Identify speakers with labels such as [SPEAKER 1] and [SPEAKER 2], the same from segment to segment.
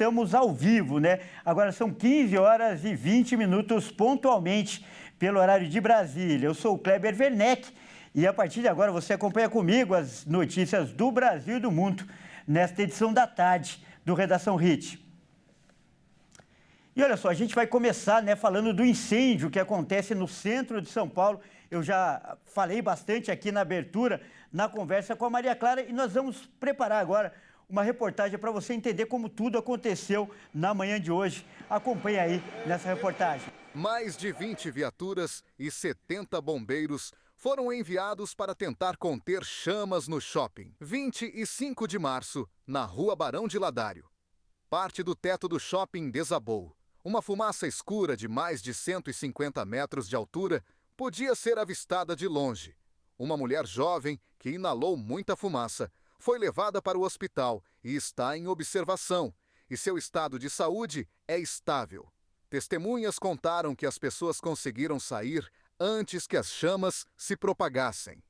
[SPEAKER 1] estamos ao vivo, né? Agora são 15 horas e 20 minutos pontualmente pelo horário de Brasília. Eu sou o Kleber Werneck e a partir de agora você acompanha comigo as notícias do Brasil e do mundo nesta edição da tarde do Redação Hit. E olha só, a gente vai começar, né, falando do incêndio que acontece no centro de São Paulo. Eu já falei bastante aqui na abertura, na conversa com a Maria Clara, e nós vamos preparar agora uma reportagem para você entender como tudo aconteceu na manhã de hoje. Acompanhe aí nessa reportagem.
[SPEAKER 2] Mais de 20 viaturas e 70 bombeiros foram enviados para tentar conter chamas no shopping. 25 de março, na Rua Barão de Ladário. Parte do teto do shopping desabou. Uma fumaça escura de mais de 150 metros de altura podia ser avistada de longe. Uma mulher jovem que inalou muita fumaça foi levada para o hospital e está em observação, e seu estado de saúde é estável. Testemunhas contaram que as pessoas conseguiram sair antes que as chamas se propagassem.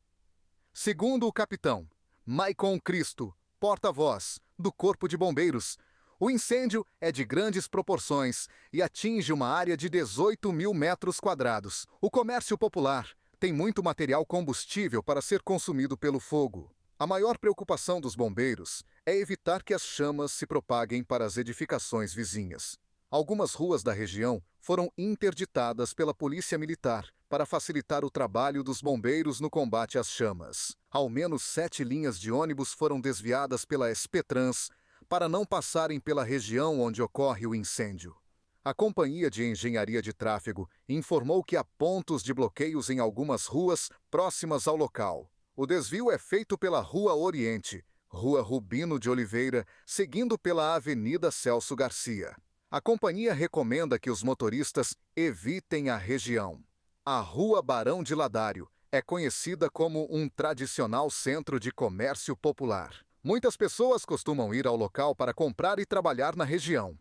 [SPEAKER 2] Segundo o capitão Maicon Cristo, porta-voz do Corpo de Bombeiros, o incêndio é de grandes proporções e atinge uma área de 18 mil metros quadrados. O comércio popular tem muito material combustível para ser consumido pelo fogo. A maior preocupação dos bombeiros é evitar que as chamas se propaguem para as edificações vizinhas. Algumas ruas da região foram interditadas pela Polícia Militar para facilitar o trabalho dos bombeiros no combate às chamas. Ao menos 7 linhas de ônibus foram desviadas pela SP-Trans para não passarem pela região onde ocorre o incêndio. A Companhia de Engenharia de Tráfego informou que há pontos de bloqueios em algumas ruas próximas ao local. O desvio é feito pela Rua Oriente, Rua Rubino de Oliveira, seguindo pela Avenida Celso Garcia. A companhia recomenda que os motoristas evitem a região. A Rua Barão de Ladário é conhecida como um tradicional centro de comércio popular. Muitas pessoas costumam ir ao local para comprar e trabalhar na região.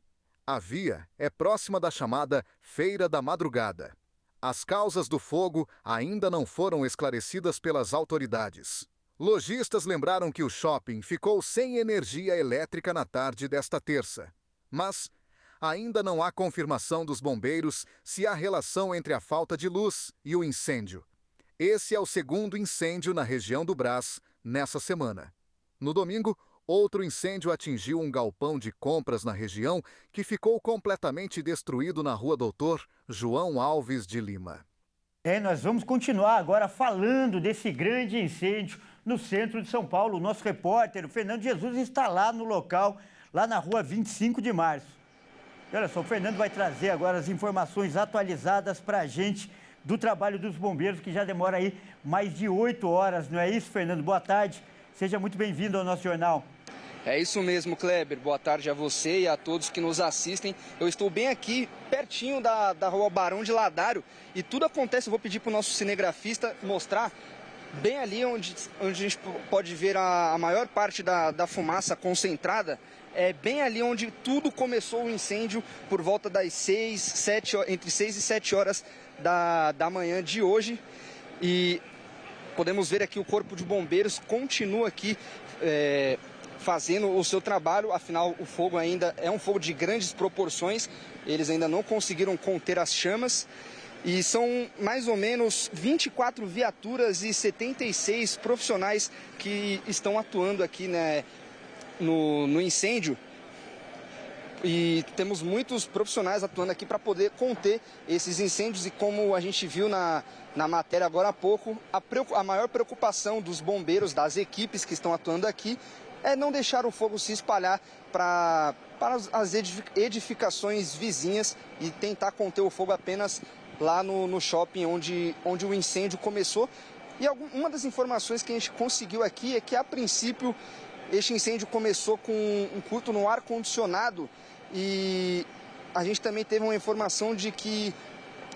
[SPEAKER 2] A via é próxima da chamada Feira da Madrugada. As causas do fogo ainda não foram esclarecidas pelas autoridades. Lojistas lembraram que o shopping ficou sem energia elétrica na tarde desta terça. Mas ainda não há confirmação dos bombeiros se há relação entre a falta de luz e o incêndio. Esse é o segundo incêndio na região do Brás nessa semana. No domingo, outro incêndio atingiu um galpão de compras na região que ficou completamente destruído na Rua Doutor João Alves de Lima.
[SPEAKER 1] Nós vamos continuar agora falando desse grande incêndio no centro de São Paulo. O nosso repórter, o Fernando Jesus, está lá no local, lá na Rua 25 de Março. E olha só, o Fernando vai trazer agora as informações atualizadas para a gente do trabalho dos bombeiros, que já demora aí mais de 8 horas, não é isso, Fernando? Boa tarde. Seja muito bem-vindo ao nosso jornal.
[SPEAKER 3] É isso mesmo, Kleber. Boa tarde a você e a todos que nos assistem. Eu estou bem aqui, pertinho da Rua Barão de Ladário, e tudo acontece, eu vou pedir para o nosso cinegrafista mostrar, bem ali onde a gente pode ver a maior parte da fumaça concentrada, é bem ali onde tudo começou o incêndio, por volta das entre 6 e 7 horas da manhã de hoje. E podemos ver aqui o Corpo de Bombeiros continua aqui fazendo o seu trabalho, afinal o fogo ainda é um fogo de grandes proporções, eles ainda não conseguiram conter as chamas e são mais ou menos 24 viaturas e 76 profissionais que estão atuando aqui, né, no incêndio. E temos muitos profissionais atuando aqui para poder conter esses incêndios e, como a gente viu na matéria agora há pouco, a maior preocupação dos bombeiros, das equipes que estão atuando aqui, é não deixar o fogo se espalhar para as edificações vizinhas e tentar conter o fogo apenas lá no shopping onde o incêndio começou. E uma das informações que a gente conseguiu aqui é que, a princípio, este incêndio começou com um curto no ar-condicionado. E a gente também teve uma informação de que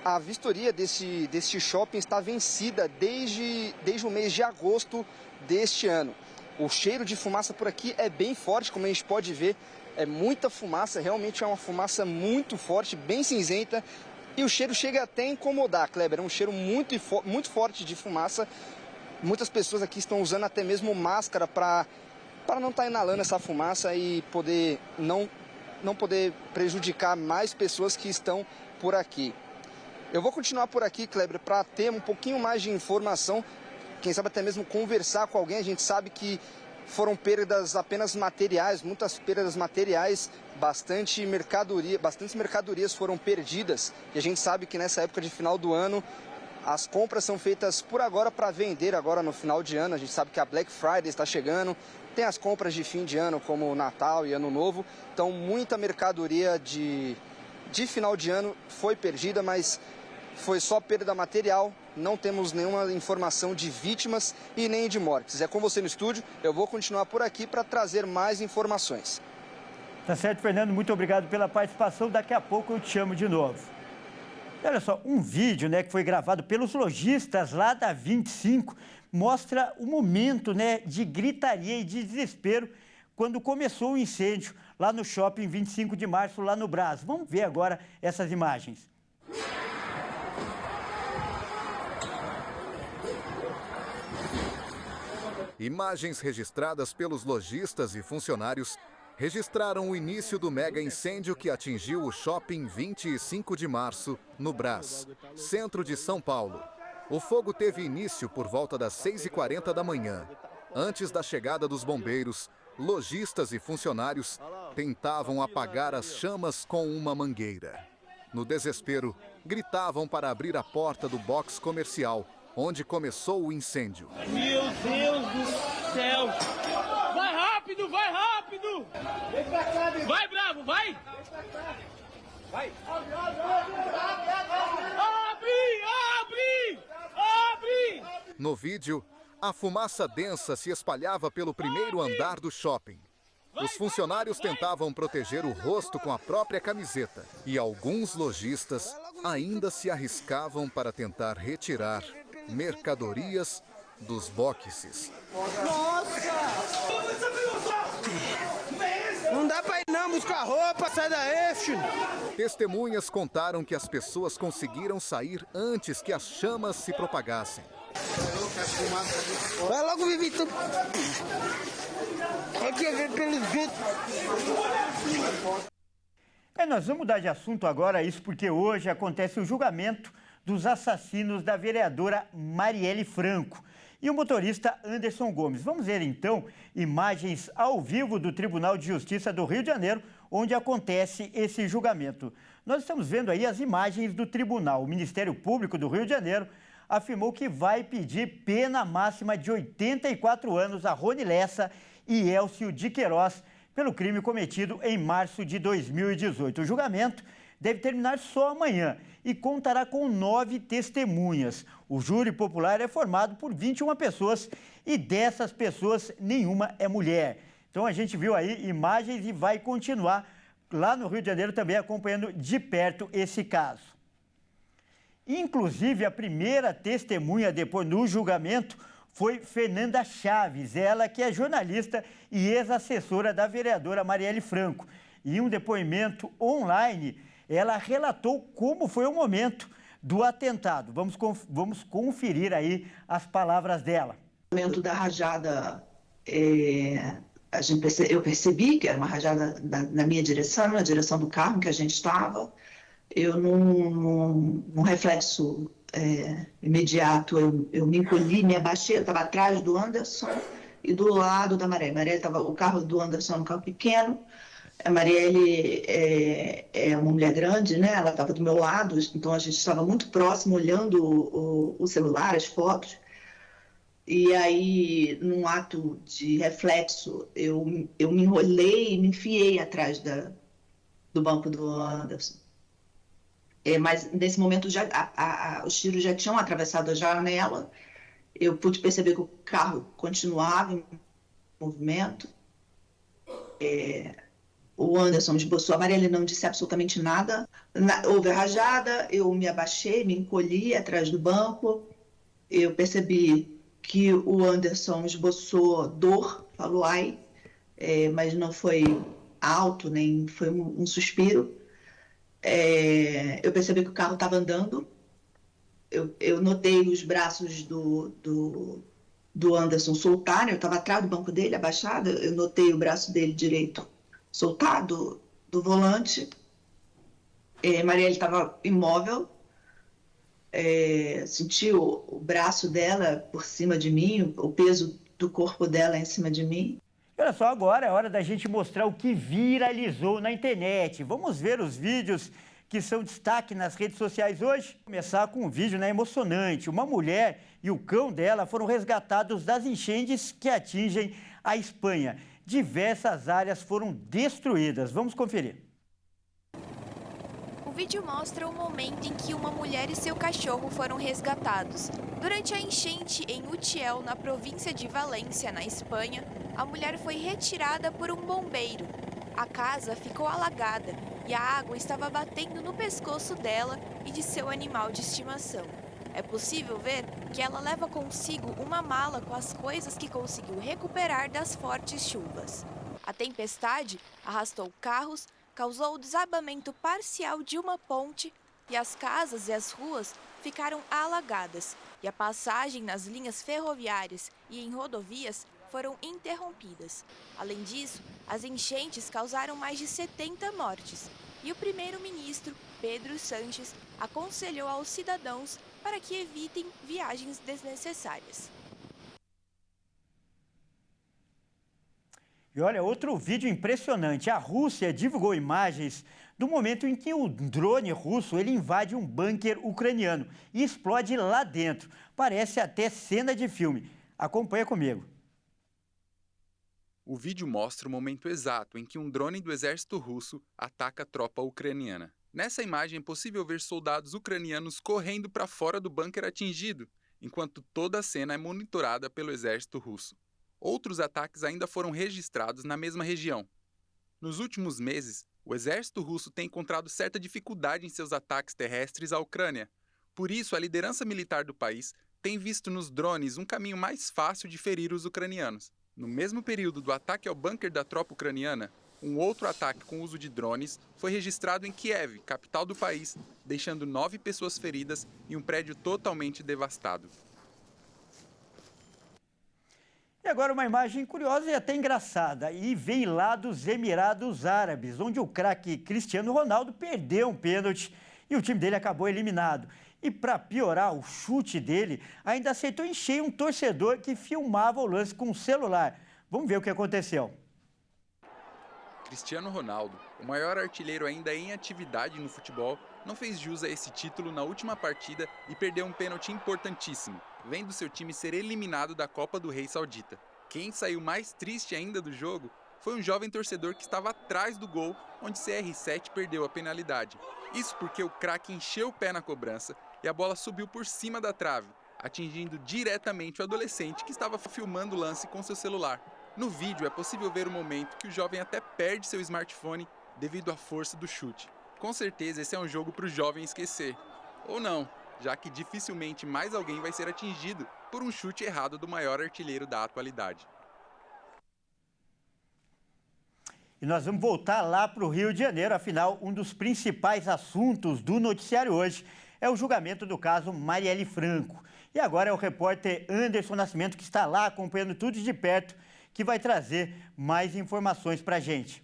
[SPEAKER 3] a vistoria deste shopping está vencida desde o mês de agosto deste ano. O cheiro de fumaça por aqui é bem forte, como a gente pode ver, é muita fumaça, realmente é uma fumaça muito forte, bem cinzenta. E o cheiro chega até a incomodar, Kleber, é um cheiro muito forte de fumaça. Muitas pessoas aqui estão usando até mesmo máscara para não estar inalando essa fumaça e poder não não poder prejudicar mais pessoas que estão por aqui. Eu vou continuar por aqui, Kleber, para ter um pouquinho mais de informação, quem sabe até mesmo conversar com alguém. A gente sabe que foram perdas apenas materiais, muitas perdas materiais, bastantes mercadorias foram perdidas. E a gente sabe que nessa época de final do ano, as compras são feitas por agora para vender agora no final de ano. A gente sabe que a Black Friday está chegando, tem as compras de fim de ano como Natal e Ano Novo. Então muita mercadoria de final de ano foi perdida, mas foi só perda material. Não temos nenhuma informação de vítimas e nem de mortes. É com você no estúdio, eu vou continuar por aqui para trazer mais informações.
[SPEAKER 1] Tá certo, Fernando, muito obrigado pela participação. Daqui a pouco eu te chamo de novo. E olha só, um vídeo, né, que foi gravado pelos lojistas lá da 25 mostra o momento, né, de gritaria e de desespero quando começou o incêndio lá no shopping 25 de março, lá no Brás. Vamos ver agora essas imagens.
[SPEAKER 2] Imagens registradas pelos lojistas e funcionários registraram o início do mega incêndio que atingiu o shopping 25 de março, no Brás, centro de São Paulo. O fogo teve início por volta das 6h40 da manhã. Antes da chegada dos bombeiros, lojistas e funcionários tentavam apagar as chamas com uma mangueira. No desespero, gritavam para abrir a porta do box comercial, onde começou o incêndio.
[SPEAKER 4] Meu Deus do céu! Vai rápido, vai rápido! Vem pra cá, meu. Vai, Bravo, vai! Vem pra cá! Vai! Abre, abre, abre, abre, abre, abre!
[SPEAKER 2] No vídeo, a fumaça densa se espalhava pelo primeiro andar do shopping. Os funcionários tentavam proteger o rosto com a própria camiseta e alguns lojistas ainda se arriscavam para tentar retirar mercadorias dos boxes.
[SPEAKER 4] Nossa! Não dá pra ir não, buscar roupa, sai daí, filho!
[SPEAKER 2] Testemunhas contaram que as pessoas conseguiram sair antes que as chamas se propagassem.
[SPEAKER 4] Vai logo, Vivito! É que ver pelos ventos.
[SPEAKER 1] Nós vamos mudar de assunto agora, isso porque hoje acontece o julgamento dos assassinos da vereadora Marielle Franco e o motorista Anderson Gomes. Vamos ver, então, imagens ao vivo do Tribunal de Justiça do Rio de Janeiro, onde acontece esse julgamento. Nós estamos vendo aí as imagens do tribunal. O Ministério Público do Rio de Janeiro afirmou que vai pedir pena máxima de 84 anos a Rony Lessa e Elcio de Queiroz pelo crime cometido em março de 2018. O julgamento deve terminar só amanhã e contará com 9 testemunhas. O júri popular é formado por 21 pessoas e dessas pessoas nenhuma é mulher. Então a gente viu aí imagens e vai continuar lá no Rio de Janeiro também acompanhando de perto esse caso. Inclusive, a primeira testemunha depois no julgamento foi Fernanda Chaves, ela que é jornalista e ex-assessora da vereadora Marielle Franco. Em um depoimento online, ela relatou como foi o momento do atentado. Vamos conferir aí as palavras dela.
[SPEAKER 5] No momento da rajada, eu percebi que era uma rajada na minha direção, na direção do carro que a gente estava. Eu, num reflexo imediato, eu me encolhi, me abaixei, eu estava atrás do Anderson e do lado da Marielle. O carro do Anderson era um carro pequeno. A Marielle é uma mulher grande, né? Ela estava do meu lado, então a gente estava muito próximo, olhando o celular, as fotos. E aí, num ato de reflexo, eu me enrolei e me enfiei atrás do banco do Anderson. Mas nesse momento os tiros já tinham atravessado a janela. Eu pude perceber que o carro continuava em movimento. O Anderson esboçou, a Marielle não disse absolutamente nada. Houve a rajada, eu me abaixei, me encolhi atrás do banco. Eu percebi que o Anderson esboçou dor, falou ai, mas não foi alto, nem foi um suspiro. Eu percebi que o carro estava andando. Eu notei os braços do Anderson soltarem. Eu estava atrás do banco dele, abaixada. Eu notei o braço dele direito soltado, do volante. Marielle estava imóvel. Senti o braço dela por cima de mim, o peso do corpo dela em cima de mim.
[SPEAKER 1] Olha só, agora é hora da gente mostrar o que viralizou na internet. Vamos ver os vídeos que são destaque nas redes sociais hoje. Vou começar com um vídeo, né, emocionante. Uma mulher e o cão dela foram resgatados das enchentes que atingem a Espanha. Diversas áreas foram destruídas. Vamos conferir.
[SPEAKER 6] O vídeo mostra o momento em que uma mulher e seu cachorro foram resgatados. Durante a enchente em Utiel, na província de Valência, na Espanha, a mulher foi retirada por um bombeiro. A casa ficou alagada e a água estava batendo no pescoço dela e de seu animal de estimação. É possível ver que ela leva consigo uma mala com as coisas que conseguiu recuperar das fortes chuvas. A tempestade arrastou carros, causou o desabamento parcial de uma ponte e as casas e as ruas ficaram alagadas e a passagem nas linhas ferroviárias e em rodovias foram interrompidas. Além disso, as enchentes causaram mais de 70 mortes e o primeiro-ministro, Pedro Sánchez, aconselhou aos cidadãos para que evitem viagens desnecessárias.
[SPEAKER 1] E olha, outro vídeo impressionante. A Rússia divulgou imagens do momento em que o drone russo ele invade um bunker ucraniano e explode lá dentro. Parece até cena de filme. Acompanha comigo.
[SPEAKER 7] O vídeo mostra o momento exato em que um drone do exército russo ataca a tropa ucraniana. Nessa imagem é possível ver soldados ucranianos correndo para fora do bunker atingido, enquanto toda a cena é monitorada pelo exército russo. Outros ataques ainda foram registrados na mesma região. Nos últimos meses, o exército russo tem encontrado certa dificuldade em seus ataques terrestres à Ucrânia. Por isso, a liderança militar do país tem visto nos drones um caminho mais fácil de ferir os ucranianos. No mesmo período do ataque ao bunker da tropa ucraniana, um outro ataque com uso de drones foi registrado em Kiev, capital do país, deixando 9 pessoas feridas e um prédio totalmente devastado.
[SPEAKER 1] E agora uma imagem curiosa e até engraçada. E vem lá dos Emirados Árabes, onde o craque Cristiano Ronaldo perdeu um pênalti e o time dele acabou eliminado. E para piorar, o chute dele ainda acertou em cheio um torcedor que filmava o lance com o celular. Vamos ver o que aconteceu.
[SPEAKER 7] Cristiano Ronaldo, o maior artilheiro ainda em atividade no futebol, não fez jus a esse título na última partida e perdeu um pênalti importantíssimo, vendo seu time ser eliminado da Copa do Rei Saudita. Quem saiu mais triste ainda do jogo foi um jovem torcedor que estava atrás do gol, onde CR7 perdeu a penalidade. Isso porque o craque encheu o pé na cobrança e a bola subiu por cima da trave, atingindo diretamente o adolescente que estava filmando o lance com seu celular. No vídeo é possível ver o momento que o jovem até perde seu smartphone devido à força do chute. Com certeza esse é um jogo para o jovem esquecer. Ou não, já que dificilmente mais alguém vai ser atingido por um chute errado do maior artilheiro da atualidade.
[SPEAKER 1] E nós vamos voltar lá para o Rio de Janeiro, afinal, um dos principais assuntos do noticiário hoje é o julgamento do caso Marielle Franco. E agora é o repórter Anderson Nascimento, que está lá acompanhando tudo de perto, que vai trazer mais informações para a gente.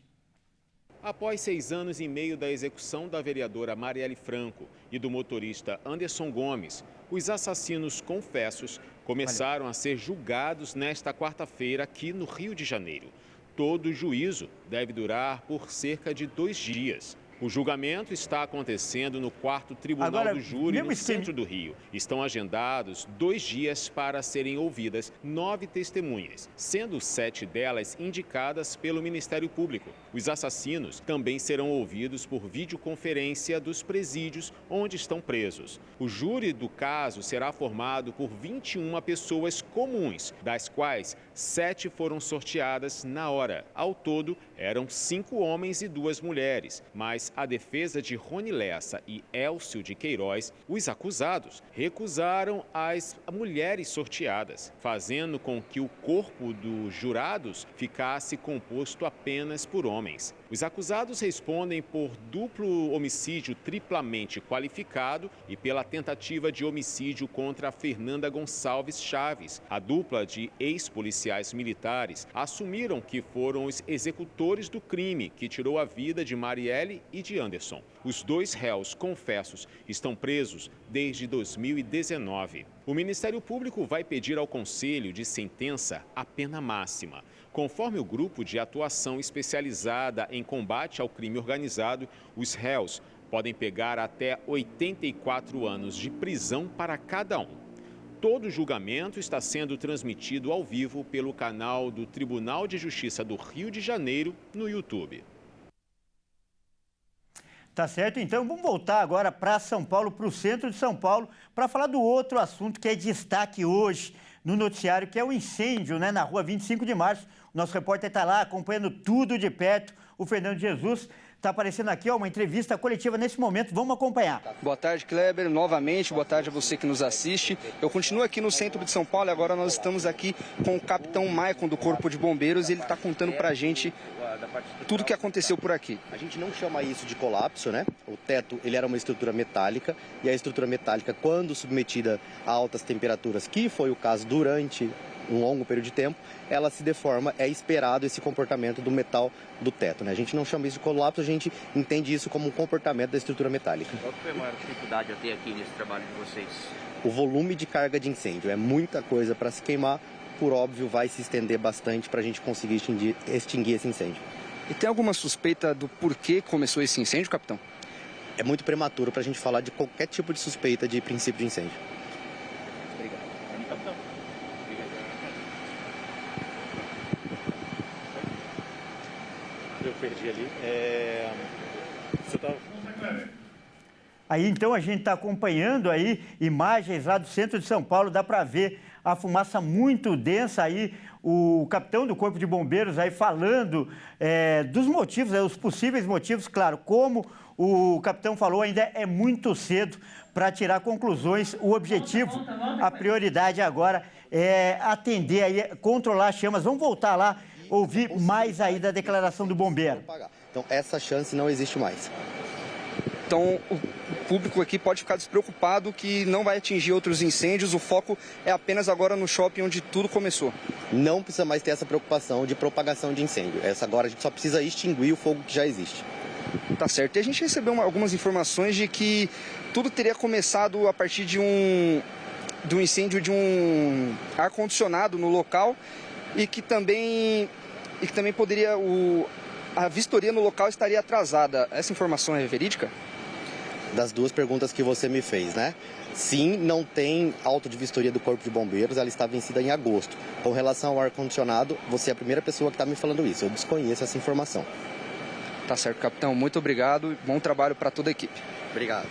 [SPEAKER 8] Após 6 anos e meio da execução da vereadora Marielle Franco e do motorista Anderson Gomes, os assassinos confessos começaram a ser julgados nesta quarta-feira aqui no Rio de Janeiro. Todo o juízo deve durar por cerca de 2 dias. O julgamento está acontecendo no 4º Tribunal do Júri, no centro do Rio. Estão agendados 2 dias para serem ouvidas 9 testemunhas, sendo 7 delas indicadas pelo Ministério Público. Os assassinos também serão ouvidos por videoconferência dos presídios onde estão presos. O júri do caso será formado por 21 pessoas comuns, das quais 7 foram sorteadas na hora. Ao todo, eram 5 homens e 2 mulheres, mas mas a defesa de Rony Lessa e Elcio de Queiroz, os acusados, recusaram as mulheres sorteadas, fazendo com que o corpo dos jurados ficasse composto apenas por homens. Os acusados respondem por duplo homicídio triplamente qualificado e pela tentativa de homicídio contra Fernanda Gonçalves Chaves. A dupla de ex-policiais militares assumiram que foram os executores do crime que tirou a vida de Marielle e de Anderson. Os dois réus confessos estão presos desde 2019. O Ministério Público vai pedir ao Conselho de Sentença a pena máxima. Conforme o Grupo de Atuação Especializada em Combate ao Crime Organizado, os réus podem pegar até 84 anos de prisão para cada um. Todo o julgamento está sendo transmitido ao vivo pelo canal do Tribunal de Justiça do Rio de Janeiro no YouTube.
[SPEAKER 1] Tá certo, então vamos voltar agora para São Paulo, para o centro de São Paulo, para falar do outro assunto que é destaque hoje no noticiário, que é o incêndio, né, na rua 25 de março. O nosso repórter está lá acompanhando tudo de perto. O Fernando Jesus está aparecendo aqui, ó, uma entrevista coletiva nesse momento. Vamos acompanhar.
[SPEAKER 3] Boa tarde, Kleber. Novamente, boa tarde a você que nos assiste. Eu continuo aqui no centro de São Paulo e agora nós estamos aqui com o capitão Maicon do Corpo de Bombeiros. Ele está contando para a gente tudo o que aconteceu por aqui.
[SPEAKER 9] A gente não chama isso de colapso, né? O teto, ele era uma estrutura metálica e a estrutura metálica, quando submetida a altas temperaturas, que foi o caso durante um longo período de tempo, ela se deforma, é esperado esse comportamento do metal do teto, né? A gente não chama isso de colapso, a gente entende isso como um comportamento da estrutura metálica.
[SPEAKER 10] Qual foi a maior dificuldade até aqui nesse trabalho de vocês?
[SPEAKER 9] O volume de carga de incêndio, é muita coisa para se queimar, por óbvio vai se estender bastante para a gente conseguir extinguir esse incêndio.
[SPEAKER 3] E tem alguma suspeita do porquê começou esse incêndio, capitão?
[SPEAKER 9] É muito prematuro para a gente falar de qualquer tipo de suspeita de princípio de incêndio.
[SPEAKER 3] Obrigado.
[SPEAKER 10] Capitão.
[SPEAKER 8] Eu perdi ali. Você tá...
[SPEAKER 1] Aí, então, a gente está acompanhando aí imagens lá do centro de São Paulo, dá para ver a fumaça muito densa aí, o capitão do Corpo de Bombeiros aí falando dos motivos, os possíveis motivos, claro, como o capitão falou, ainda é muito cedo para tirar conclusões. O objetivo, a prioridade agora é atender aí, controlar as chamas. Vamos voltar lá, ouvir mais aí da declaração do bombeiro.
[SPEAKER 9] Então, essa chance não existe mais.
[SPEAKER 3] Então, o público aqui pode ficar despreocupado que não vai atingir outros incêndios. O foco é apenas agora no shopping onde tudo começou.
[SPEAKER 9] Não precisa mais ter essa preocupação de propagação de incêndio. Agora a gente só precisa extinguir o fogo que já existe.
[SPEAKER 3] Tá certo. E a gente recebeu algumas informações de que tudo teria começado a partir de um incêndio de um ar-condicionado no local e que também poderia... A vistoria no local estaria atrasada. Essa informação é verídica?
[SPEAKER 9] Das duas perguntas que você me fez, né? Sim, não tem auto de vistoria do Corpo de Bombeiros, ela está vencida em agosto. Com relação ao ar-condicionado, você é a primeira pessoa que está me falando isso, eu desconheço essa informação.
[SPEAKER 3] Tá certo, capitão, muito obrigado, bom trabalho para toda a equipe.
[SPEAKER 9] Obrigado.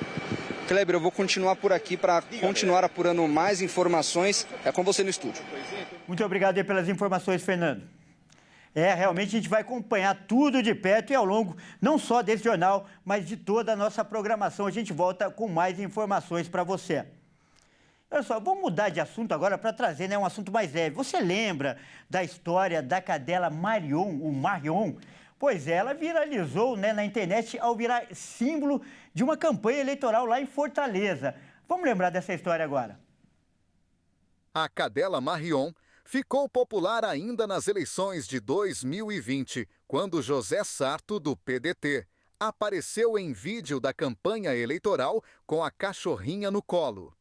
[SPEAKER 3] Kleber, eu vou continuar por aqui para continuar apurando mais informações. É com você no estúdio.
[SPEAKER 1] Muito obrigado aí pelas informações, Fernando. Realmente a gente vai acompanhar tudo de perto e ao longo, não só desse jornal, mas de toda a nossa programação. A gente volta com mais informações para você. Olha só, vamos mudar de assunto agora para trazer, né, um assunto mais leve. Você lembra da história da cadela Marion, o Marion? Pois é, ela viralizou, né, na internet ao virar símbolo de uma campanha eleitoral lá em Fortaleza. Vamos lembrar dessa história agora.
[SPEAKER 2] A cadela Marion ficou popular ainda nas eleições de 2020, quando José Sarto, do PDT, apareceu em vídeo da campanha eleitoral com a cachorrinha no colo.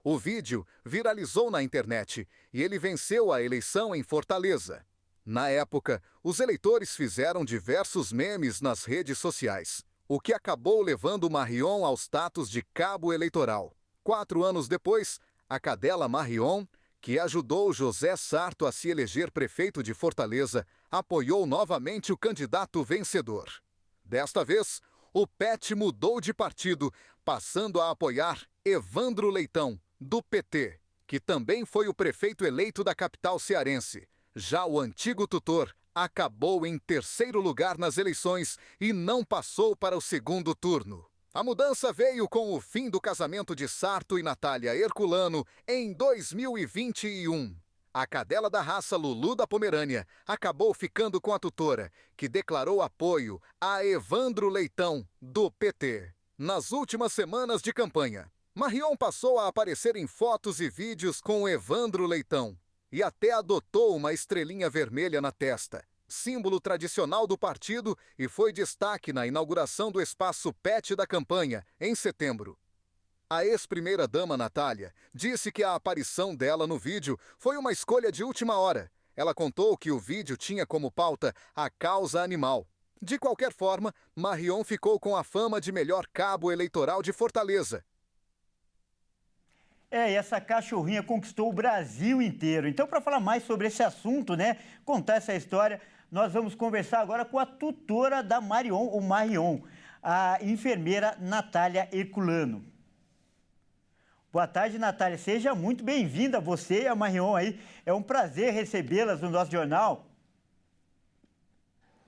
[SPEAKER 2] O vídeo viralizou na internet e ele venceu a eleição em Fortaleza. Na época, os eleitores fizeram diversos memes nas redes sociais, o que acabou levando Marion ao status de cabo eleitoral. 4 anos depois, a cadela Marion, que ajudou José Sarto a se eleger prefeito de Fortaleza, apoiou novamente o candidato vencedor. Desta vez, o pet mudou de partido, passando a apoiar Evandro Leitão, do PT, que também foi o prefeito eleito da capital cearense. Já o antigo tutor, acabou em terceiro lugar nas eleições e não passou para o segundo turno. A mudança veio com o fim do casamento de Sarto e Natália Herculano em 2021. A cadela da raça Lulu da Pomerânia acabou ficando com a tutora, que declarou apoio a Evandro Leitão, do PT. Nas últimas semanas de campanha, Marion passou a aparecer em fotos e vídeos com Evandro Leitão e até adotou uma estrelinha vermelha na testa, símbolo tradicional do partido, e foi destaque na inauguração do espaço PET da campanha, em setembro. A ex-primeira-dama Natália disse que a aparição dela no vídeo foi uma escolha de última hora. Ela contou que o vídeo tinha como pauta a causa animal. De qualquer forma, Marion ficou com a fama de melhor cabo eleitoral de Fortaleza.
[SPEAKER 1] E essa cachorrinha conquistou o Brasil inteiro. Então, para falar mais sobre esse assunto, né, contar essa história, nós vamos conversar agora com a tutora da Marion, a enfermeira Natália Herculano. Boa tarde, Natália. Seja muito bem-vinda, você e a Marion aí. É um prazer recebê-las no nosso jornal.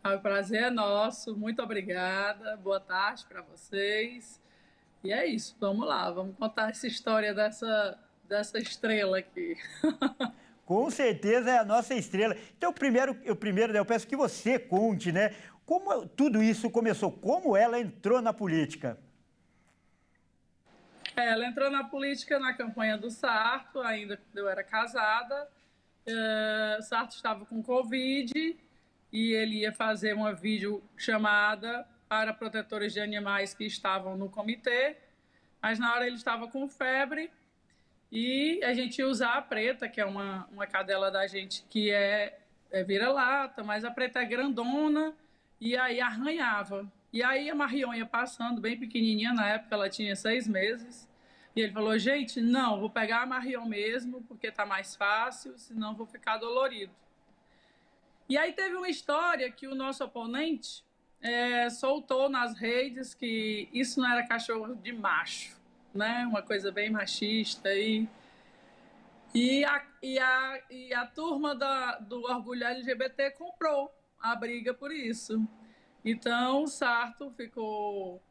[SPEAKER 11] O prazer é nosso. Muito obrigada. Boa tarde para vocês. E é isso, vamos lá. Vamos contar essa história dessa estrela aqui.
[SPEAKER 1] Com certeza é a nossa estrela. Então, eu peço que você conte, né? Como tudo isso começou, como ela entrou na política.
[SPEAKER 11] Ela entrou na política na campanha do Sarto, ainda quando eu era casada. Sarto estava com Covid e ele ia fazer uma videochamada para protetores de animais que estavam no comitê, mas na hora ele estava com febre e a gente ia usar a Preta, que é uma cadela da gente que é vira-lata, mas a Preta é grandona e aí arranhava. E aí a Marion ia passando, bem pequenininha, na época ela tinha 6 meses, e ele falou, gente, não, vou pegar a Marion mesmo, porque tá mais fácil, senão vou ficar dolorido. E aí teve uma história que o nosso oponente soltou nas redes que isso não era cachorro de macho, né? Uma coisa bem machista. E a turma do Orgulho LGBT comprou a briga por isso. Então, o Sarto ficou...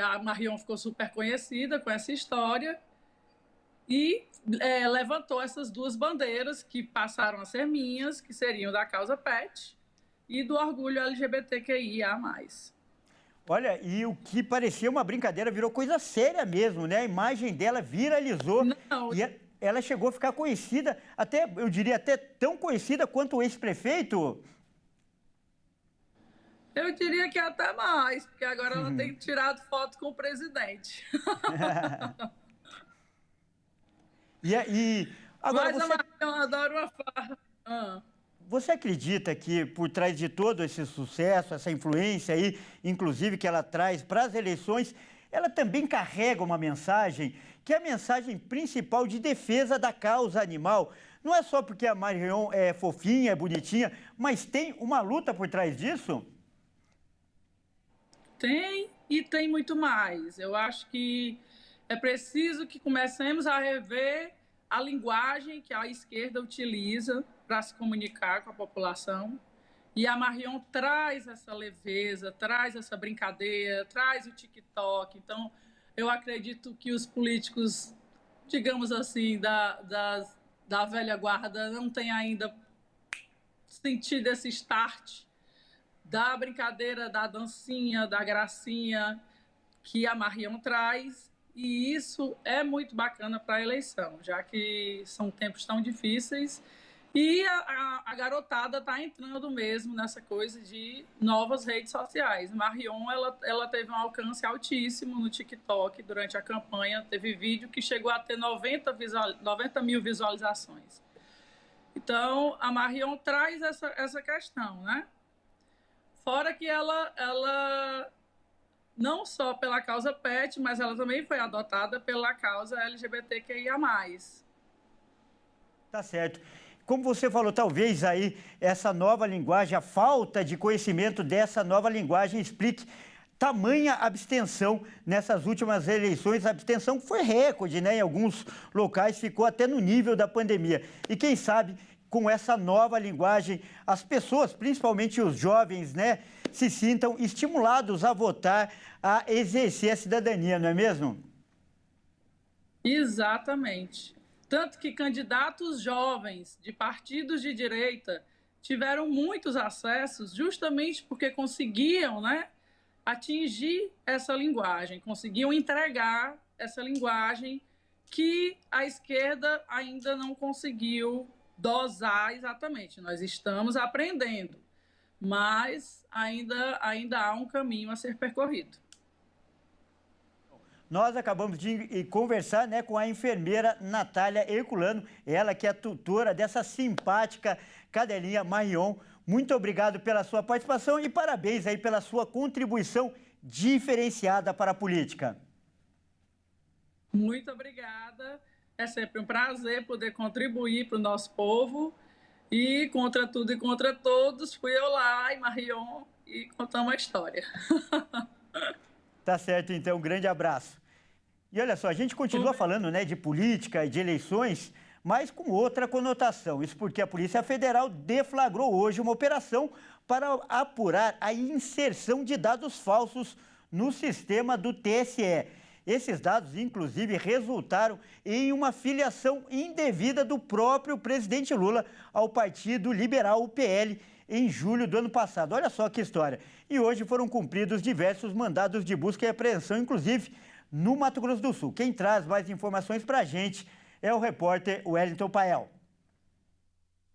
[SPEAKER 11] a Marion ficou super conhecida com essa história e levantou essas 2 bandeiras que passaram a ser minhas, que seriam da causa PET e do orgulho LGBTQIA+.
[SPEAKER 1] Olha, e o que parecia uma brincadeira virou coisa séria mesmo, né? A imagem dela viralizou.
[SPEAKER 11] Não.
[SPEAKER 1] E ela chegou a ficar conhecida, até, eu diria, até tão conhecida quanto o ex-prefeito.
[SPEAKER 11] Eu diria que até mais, porque agora ela tem tirado foto com o presidente.
[SPEAKER 1] Agora
[SPEAKER 11] mas a Marion adora uma farra.
[SPEAKER 1] Você acredita que por trás de todo esse sucesso, essa influência aí, inclusive que ela traz para as eleições, ela também carrega uma mensagem, que é a mensagem principal de defesa da causa animal? Não é só porque a Marion é fofinha, é bonitinha, mas tem uma luta por trás disso?
[SPEAKER 11] Tem, e tem muito mais. Eu acho que é preciso que comecemos a rever a linguagem que a esquerda utiliza para se comunicar com a população. E a Marion traz essa leveza, traz essa brincadeira, traz o TikTok. Então, eu acredito que os políticos, digamos assim, da velha guarda, não têm ainda sentido esse start da brincadeira, da dancinha, da gracinha que a Marion traz. E isso é muito bacana para a eleição, já que são tempos tão difíceis. E a garotada está entrando mesmo nessa coisa de novas redes sociais. Marion, ela teve um alcance altíssimo no TikTok durante a campanha. Teve vídeo que chegou a ter 90 mil visualizações. Então, a Marion traz essa questão, né? Fora que ela não só pela causa PET, mas ela também foi adotada pela causa LGBTQIA+.
[SPEAKER 1] Tá certo. Como você falou, talvez aí essa nova linguagem, a falta de conhecimento dessa nova linguagem explique tamanha abstenção nessas últimas eleições. A abstenção foi recorde, né? Em alguns locais ficou até no nível da pandemia. E quem sabe com essa nova linguagem, as pessoas, principalmente os jovens, né, se sintam estimulados a votar, a exercer a cidadania, não é mesmo?
[SPEAKER 11] Exatamente. Tanto que candidatos jovens de partidos de direita tiveram muitos acessos justamente porque conseguiam, né, atingir essa linguagem, conseguiam entregar essa linguagem que a esquerda ainda não conseguiu dosar exatamente. Nós estamos aprendendo, mas ainda há um caminho a ser percorrido.
[SPEAKER 1] Nós acabamos de conversar, né, com a enfermeira Natália Herculano, ela que é tutora dessa simpática cadelinha Marion. Muito obrigado pela sua participação e parabéns aí pela sua contribuição diferenciada para a política.
[SPEAKER 11] Muito obrigada. É sempre um prazer poder contribuir para o nosso povo. E contra tudo e contra todos, fui eu lá e Marion e contamos a história.
[SPEAKER 1] Tá certo, então. Um grande abraço. E olha só, a gente continua falando, né, de política e de eleições, mas com outra conotação. Isso porque a Polícia Federal deflagrou hoje uma operação para apurar a inserção de dados falsos no sistema do TSE. Esses dados, inclusive, resultaram em uma filiação indevida do próprio presidente Lula ao Partido Liberal, o PL, em julho do ano passado. Olha só que história. E hoje foram cumpridos diversos mandados de busca e apreensão, inclusive no Mato Grosso do Sul. Quem traz mais informações para a gente é o repórter Wellington Pael.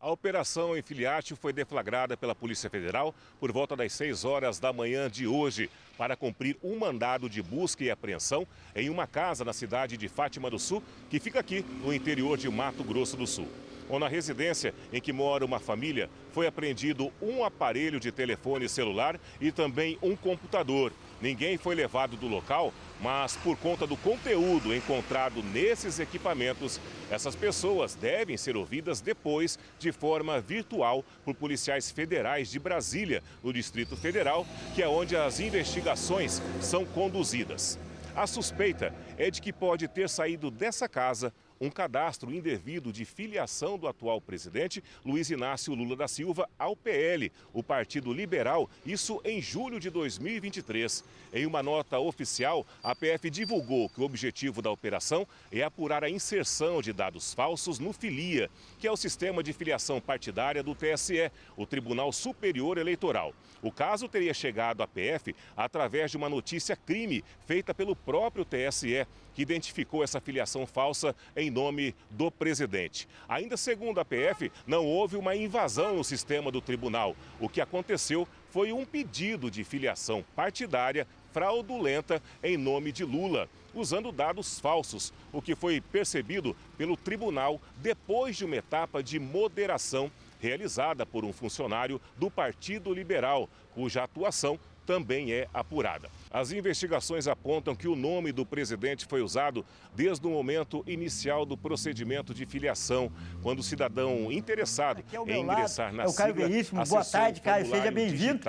[SPEAKER 12] A operação em Filiatio foi deflagrada pela Polícia Federal por volta das 6 horas da manhã de hoje para cumprir um mandado de busca e apreensão em uma casa na cidade de Fátima do Sul, que fica aqui no interior de Mato Grosso do Sul. Ou na residência em que mora uma família, foi apreendido um aparelho de telefone celular e também um computador. Ninguém foi levado do local, mas por conta do conteúdo encontrado nesses equipamentos, essas pessoas devem ser ouvidas depois de forma virtual por policiais federais de Brasília, no Distrito Federal, que é onde as investigações são conduzidas. A suspeita é de que pode ter saído dessa casa um cadastro indevido de filiação do atual presidente Luiz Inácio Lula da Silva ao PL, o Partido Liberal, isso em julho de 2023. Em uma nota oficial, a PF divulgou que o objetivo da operação é apurar a inserção de dados falsos no Filia, que é o sistema de filiação partidária do TSE, o Tribunal Superior Eleitoral. O caso teria chegado à PF através de uma notícia crime feita pelo próprio TSE, que identificou essa filiação falsa em nome do presidente. Ainda segundo a PF, não houve uma invasão no sistema do tribunal. O que aconteceu foi um pedido de filiação partidária fraudulenta em nome de Lula, usando dados falsos, o que foi percebido pelo tribunal depois de uma etapa de moderação realizada por um funcionário do Partido Liberal, cuja atuação também é apurada. As investigações apontam que o nome do presidente foi usado desde o momento inicial do procedimento de filiação, quando o cidadão interessado em ingressar na sigla...
[SPEAKER 1] É o Caio Veríssimo. Boa tarde, Caio. Seja bem-vindo.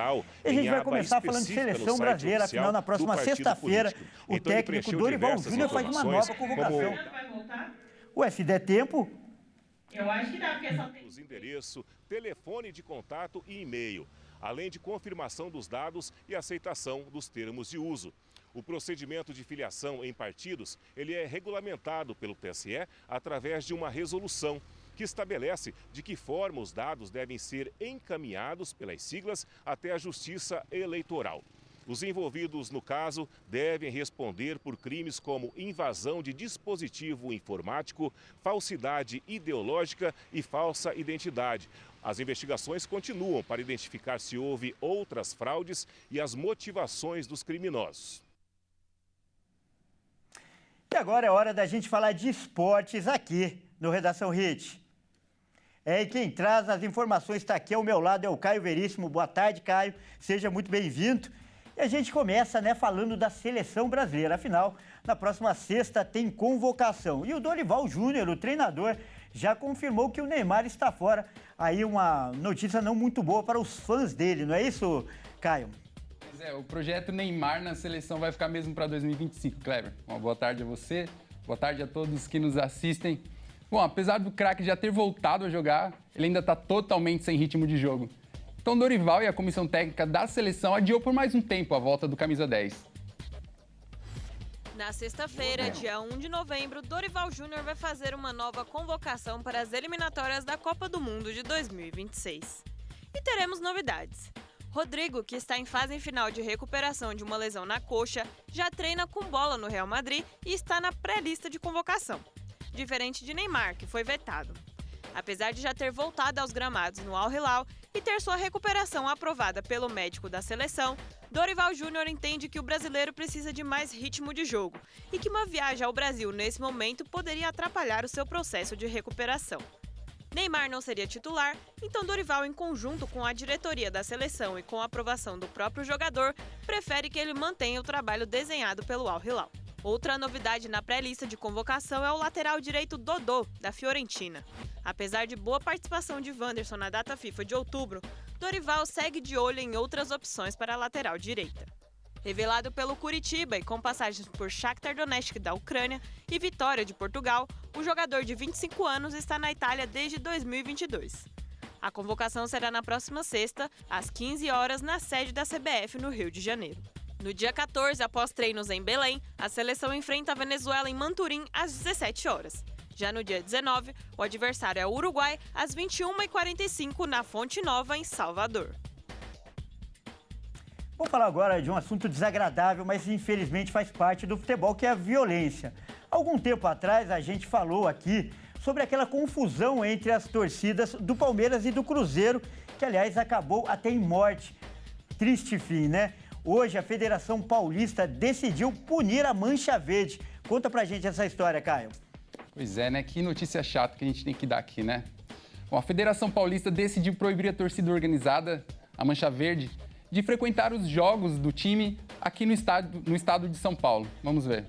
[SPEAKER 1] E a gente vai começar falando de seleção brasileira, afinal, na próxima sexta-feira, o técnico Dorival Júnior faz uma nova convocação. Ué, se der tempo...
[SPEAKER 13] Eu acho que dá, porque só tem...
[SPEAKER 12] Os endereço, telefone de contato e e-mail, além de confirmação dos dados e aceitação dos termos de uso. O procedimento de filiação em partidos, ele é regulamentado pelo TSE através de uma resolução que estabelece de que forma os dados devem ser encaminhados pelas siglas até a Justiça Eleitoral. Os envolvidos no caso devem responder por crimes como invasão de dispositivo informático, falsidade ideológica e falsa identidade. As investigações continuam para identificar se houve outras fraudes e as motivações dos criminosos.
[SPEAKER 1] E agora é hora da gente falar de esportes aqui no Redação Hit. E quem traz as informações está aqui ao meu lado, é o Caio Veríssimo. Boa tarde, Caio. Seja muito bem-vindo. E a gente começa, né, falando da seleção brasileira. Afinal, na próxima sexta tem convocação. E o Dorival Júnior, o treinador, já confirmou que o Neymar está fora. Aí uma notícia não muito boa para os fãs dele, não é isso, Caio?
[SPEAKER 14] Pois é, o projeto Neymar na seleção vai ficar mesmo para 2025, Kleber. Uma boa tarde a você, boa tarde a todos que nos assistem. Bom, apesar do craque já ter voltado a jogar, ele ainda está totalmente sem ritmo de jogo. Então Dorival e a comissão técnica da seleção adiou por mais um tempo a volta do camisa 10.
[SPEAKER 15] Na sexta-feira, dia 1 de novembro, Dorival Júnior vai fazer uma nova convocação para as eliminatórias da Copa do Mundo de 2026. E teremos novidades. Rodrigo, que está em fase final de recuperação de uma lesão na coxa, já treina com bola no Real Madrid e está na pré-lista de convocação, diferente de Neymar, que foi vetado. Apesar de já ter voltado aos gramados no Al Hilal e ter sua recuperação aprovada pelo médico da seleção, Dorival Júnior entende que o brasileiro precisa de mais ritmo de jogo e que uma viagem ao Brasil nesse momento poderia atrapalhar o seu processo de recuperação. Neymar não seria titular, então Dorival, em conjunto com a diretoria da seleção e com a aprovação do próprio jogador, prefere que ele mantenha o trabalho desenhado pelo Al Hilal. Outra novidade na pré-lista de convocação é o lateral direito Dodô, da Fiorentina. Apesar de boa participação de Wanderson na data FIFA de outubro, Dorival segue de olho em outras opções para a lateral direita. Revelado pelo Curitiba e com passagens por Shakhtar Donetsk da Ucrânia e Vitória de Portugal, o jogador de 25 anos está na Itália desde 2022. A convocação será na próxima sexta, às 15 horas, na sede da CBF no Rio de Janeiro. No dia 14, após treinos em Belém, a seleção enfrenta a Venezuela em Manturim às 17 horas. Já no dia 19, o adversário é o Uruguai às 21h45 na Fonte Nova, em Salvador.
[SPEAKER 1] Vamos falar agora de um assunto desagradável, mas infelizmente faz parte do futebol, que é a violência. Algum tempo atrás, a gente falou aqui sobre aquela confusão entre as torcidas do Palmeiras e do Cruzeiro, que, aliás, acabou até em morte. Triste fim, né? Hoje, a Federação Paulista decidiu punir a Mancha Verde. Conta pra gente essa história, Caio.
[SPEAKER 14] Pois é, né? Que notícia chata que a gente tem que dar aqui, né? Bom, a Federação Paulista decidiu proibir a torcida organizada, a Mancha Verde, de frequentar os jogos do time aqui no estado de São Paulo. Vamos ver.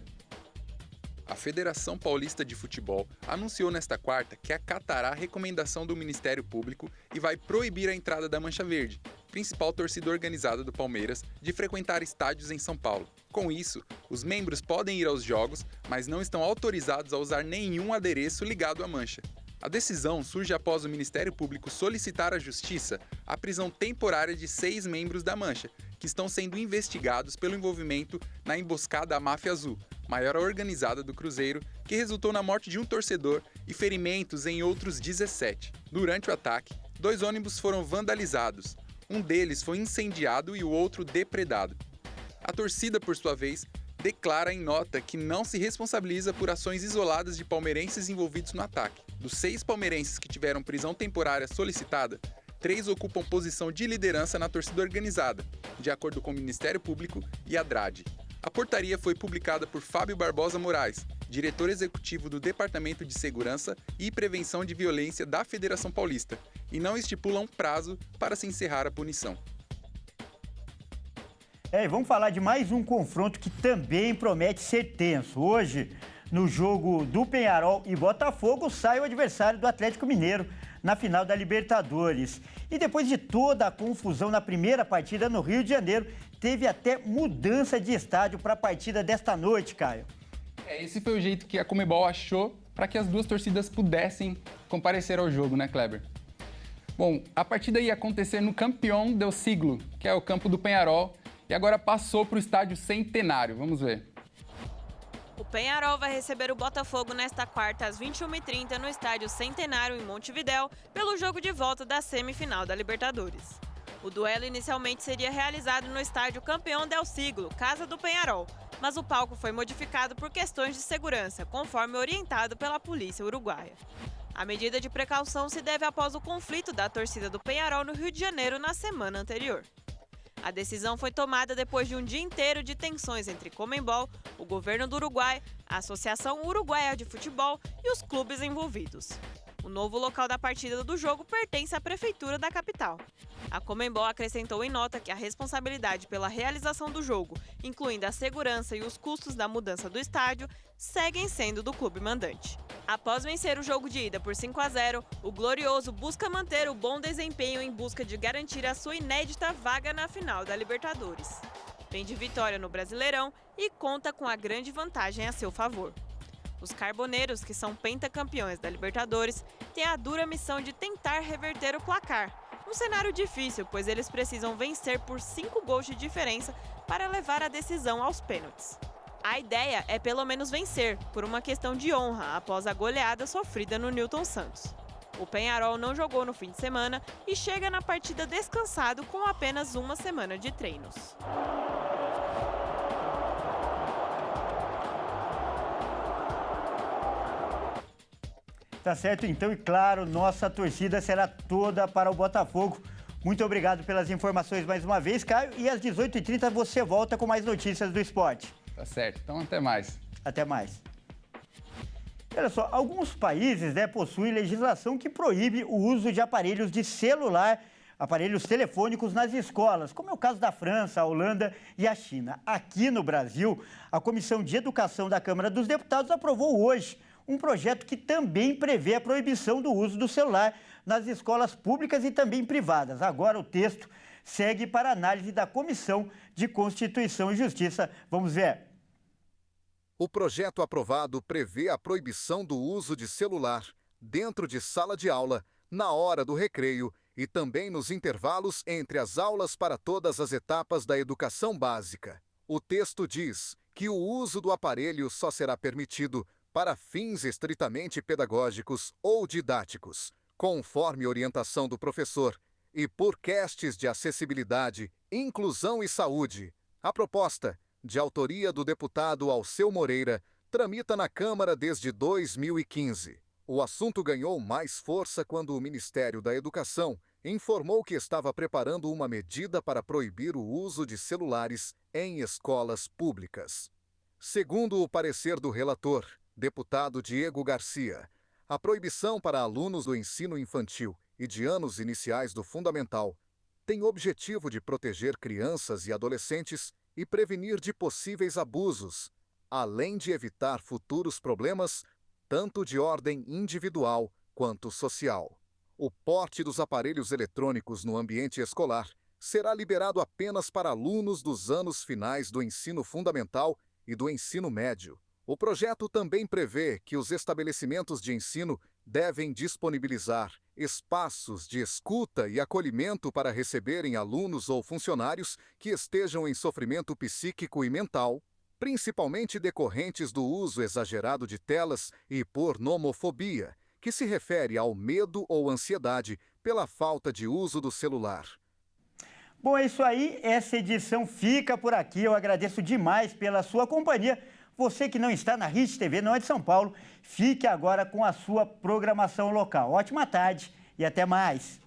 [SPEAKER 7] A Federação Paulista de Futebol anunciou nesta quarta que acatará a recomendação do Ministério Público e vai proibir a entrada da Mancha Verde, principal torcida organizada do Palmeiras, de frequentar estádios em São Paulo. Com isso, os membros podem ir aos jogos, mas não estão autorizados a usar nenhum adereço ligado à mancha. A decisão surge após o Ministério Público solicitar à Justiça a prisão temporária de 6 membros da Mancha, que estão sendo investigados pelo envolvimento na emboscada à Máfia Azul, maior organizada do Cruzeiro, que resultou na morte de um torcedor e ferimentos em outros 17. Durante o ataque, 2 ônibus foram vandalizados. Um deles foi incendiado e o outro depredado. A torcida, por sua vez, declara em nota que não se responsabiliza por ações isoladas de palmeirenses envolvidos no ataque. Dos 6 palmeirenses que tiveram prisão temporária solicitada, 3 ocupam posição de liderança na torcida organizada, de acordo com o Ministério Público e a DRAD. A portaria foi publicada por Fábio Barbosa Moraes, diretor executivo do Departamento de Segurança e Prevenção de Violência da Federação Paulista, e não estipula um prazo para se encerrar a punição.
[SPEAKER 1] E vamos falar de mais um confronto que também promete ser tenso. Hoje, no jogo do Peñarol e Botafogo, sai o adversário do Atlético Mineiro na final da Libertadores. E depois de toda a confusão na primeira partida no Rio de Janeiro, teve até mudança de estádio para a partida desta noite, Caio.
[SPEAKER 14] Esse foi o jeito que a Conmebol achou para que as duas torcidas pudessem comparecer ao jogo, né, Kleber? Bom, a partida ia acontecer no Campeón del Siglo, que é o campo do Peñarol, e agora passou para o estádio Centenário. Vamos ver.
[SPEAKER 15] O Peñarol vai receber o Botafogo nesta quarta às 21h30 no estádio Centenário, em Montevidéu, pelo jogo de volta da semifinal da Libertadores. O duelo inicialmente seria realizado no estádio Campeón del Siglo, casa do Peñarol, mas o palco foi modificado por questões de segurança, conforme orientado pela polícia uruguaia. A medida de precaução se deve após o conflito da torcida do Peñarol no Rio de Janeiro na semana anterior. A decisão foi tomada depois de um dia inteiro de tensões entre Conmebol, o governo do Uruguai, a Associação Uruguaia de Futebol e os clubes envolvidos. O novo local da partida do jogo pertence à prefeitura da capital. A Conmebol acrescentou em nota que a responsabilidade pela realização do jogo, incluindo a segurança e os custos da mudança do estádio, seguem sendo do clube mandante. Após vencer o jogo de ida por 5-0, o Glorioso busca manter o bom desempenho em busca de garantir a sua inédita vaga na final da Libertadores. Vem de vitória no Brasileirão e conta com a grande vantagem a seu favor. Os carboneiros, que são pentacampeões da Libertadores, têm a dura missão de tentar reverter o placar. Um cenário difícil, pois eles precisam vencer por 5 gols de diferença para levar a decisão aos pênaltis. A ideia é pelo menos vencer, por uma questão de honra, após a goleada sofrida no Newton Santos. O Peñarol não jogou no fim de semana e chega na partida descansado com apenas uma semana de treinos.
[SPEAKER 1] Tá certo, então, e claro, nossa torcida será toda para o Botafogo. Muito obrigado pelas informações mais uma vez, Caio. E às 18h30 você volta com mais notícias do esporte.
[SPEAKER 14] Tá certo, então até mais.
[SPEAKER 1] Até mais. Olha só, alguns países possuem legislação que proíbe o uso de aparelhos de celular, aparelhos telefônicos nas escolas, como é o caso da França, a Holanda e a China. Aqui no Brasil, a Comissão de Educação da Câmara dos Deputados aprovou hoje um projeto que também prevê a proibição do uso do celular nas escolas públicas e também privadas. Agora o texto segue para análise da Comissão de Constituição e Justiça. Vamos ver.
[SPEAKER 2] O projeto aprovado prevê a proibição do uso de celular dentro de sala de aula, na hora do recreio e também nos intervalos entre as aulas para todas as etapas da educação básica. O texto diz que o uso do aparelho só será permitido para fins estritamente pedagógicos ou didáticos, conforme orientação do professor, e por questes de acessibilidade, inclusão e saúde. A proposta, de autoria do deputado Alceu Moreira, tramita na Câmara desde 2015. O assunto ganhou mais força quando o Ministério da Educação informou que estava preparando uma medida para proibir o uso de celulares em escolas públicas. Segundo o parecer do relator, deputado Diego Garcia, a proibição para alunos do ensino infantil e de anos iniciais do fundamental tem o objetivo de proteger crianças e adolescentes e prevenir de possíveis abusos, além de evitar futuros problemas, tanto de ordem individual quanto social. O porte dos aparelhos eletrônicos no ambiente escolar será liberado apenas para alunos dos anos finais do ensino fundamental e do ensino médio. O projeto também prevê que os estabelecimentos de ensino devem disponibilizar espaços de escuta e acolhimento para receberem alunos ou funcionários que estejam em sofrimento psíquico e mental, principalmente decorrentes do uso exagerado de telas e por nomofobia, que se refere ao medo ou ansiedade pela falta de uso do celular.
[SPEAKER 1] Bom, é isso aí. Essa edição fica por aqui. Eu agradeço demais pela sua companhia. Você que não está na Rede TV, não é de São Paulo, fique agora com a sua programação local. Ótima tarde e até mais.